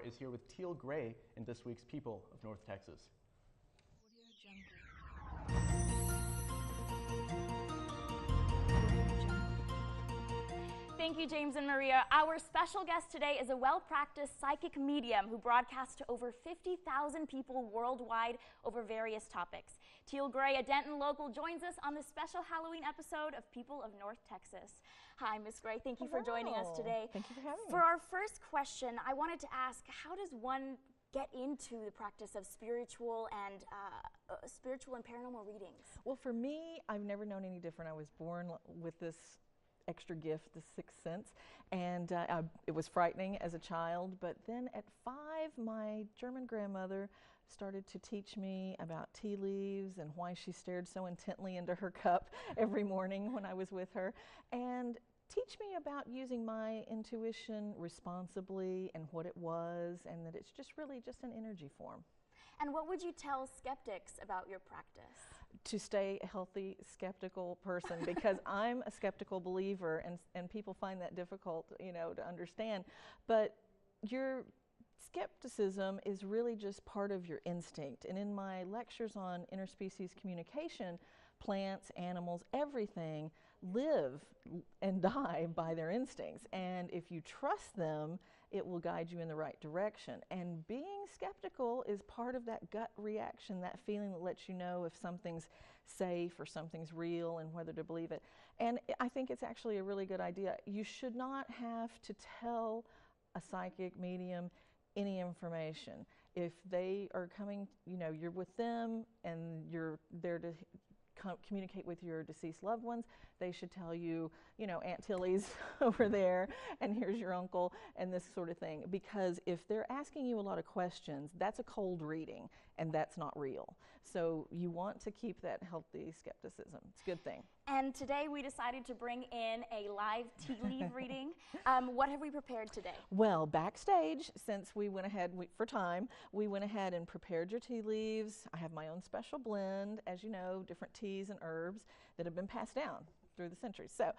is here with Teal Gray in this week's People of North Texas. Thank you, James and Maria. Our special guest today is a well-practiced psychic medium who broadcasts to over 50,000 people worldwide over various topics. Teal Gray, a Denton local, joins us on this special Halloween episode of People of North Texas. Hi, Miss Gray. Thank you for joining us today. Thank you for having me. For our first question, I wanted to ask, how does one get into the practice of spiritual and paranormal readings? Well, for me, I've never known any different. I was born with this extra gift, the sixth sense, and it was frightening as a child, but then at 5, my German grandmother started to teach me about tea leaves and why she stared so intently into her cup every morning when I was with her, and teach me about using my intuition responsibly and what it was, and that it's just really just an energy form. And what would you tell skeptics about your practice? To stay a healthy, skeptical person, because I'm a skeptical believer, and people find that difficult, to understand. But your skepticism is really just part of your instinct. And in my lectures on interspecies communication, plants, animals, everything live and die by their instincts. And if you trust them, it will guide you in the right direction. And being skeptical is part of that gut reaction, that feeling that lets you know if something's safe or something's real and whether to believe it. And I think it's actually a really good idea. You should not have to tell a psychic medium any information. If they are coming, you're with them and you're there to communicate with your deceased loved ones, they should tell you, Aunt Tilly's over there, and here's your uncle, and this sort of thing. Because if they're asking you a lot of questions, that's a cold reading, and that's not real. So you want to keep that healthy skepticism. It's a good thing. And today we decided to bring in a live tea leaf reading. What have we prepared today? Well, backstage, since we went ahead for time, we went ahead and prepared your tea leaves. I have my own special blend, as you know, different teas and herbs that have been passed down through the centuries. So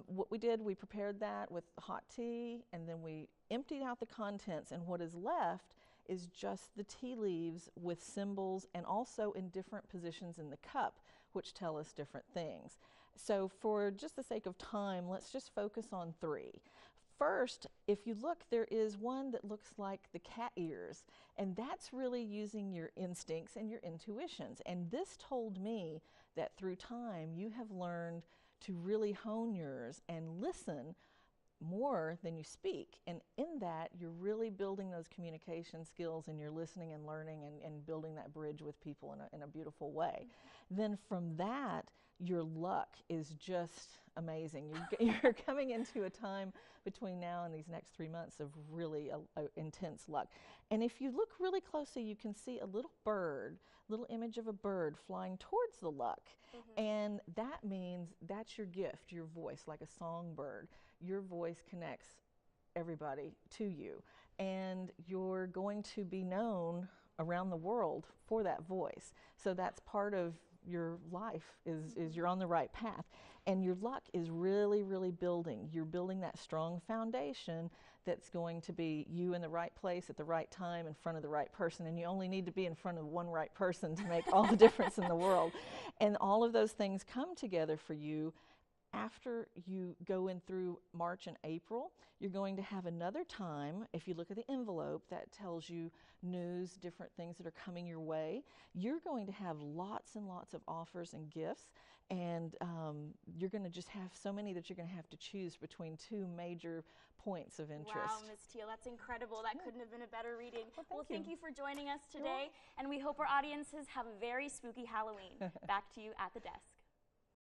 what we did, we prepared that with hot tea, and then we emptied out the contents, and what is left is just the tea leaves with symbols and also in different positions in the cup, which tell us different things. So for just the sake of time, let's just focus on 3. First, if you look, there is one that looks like the cat ears, and that's really using your instincts and your intuitions. And this told me that through time you have learned to really hone yours and listen more than you speak, and in that you're really building those communication skills, and you're listening and learning and building that bridge with people in a beautiful way. Then from that, your luck is just amazing. You're coming into a time between now and these next 3 months of really intense luck. And if you look really closely, you can see a little bird, little image of a bird flying towards the luck. And that means that's your gift, your voice, like a songbird. Your voice connects everybody to you, and you're going to be known around the world for that voice. So that's part of your life, is you're on the right path, and your luck is really, really building. You're building that strong foundation that's going to be you in the right place at the right time in front of the right person, and you only need to be in front of one right person to make all the difference in the world. And all of those things come together for you. After you go in through March and April, you're going to have another time. If you look at the envelope, that tells you news, different things that are coming your way. You're going to have lots and lots of offers and gifts, and you're going to just have so many that you're going to have to choose between 2 major points of interest. Wow, Ms. Teal, that's incredible. That couldn't have been a better reading. Well, thank you for joining us today, Sure. and we hope our audiences have a very spooky Halloween. Back to you at the desk.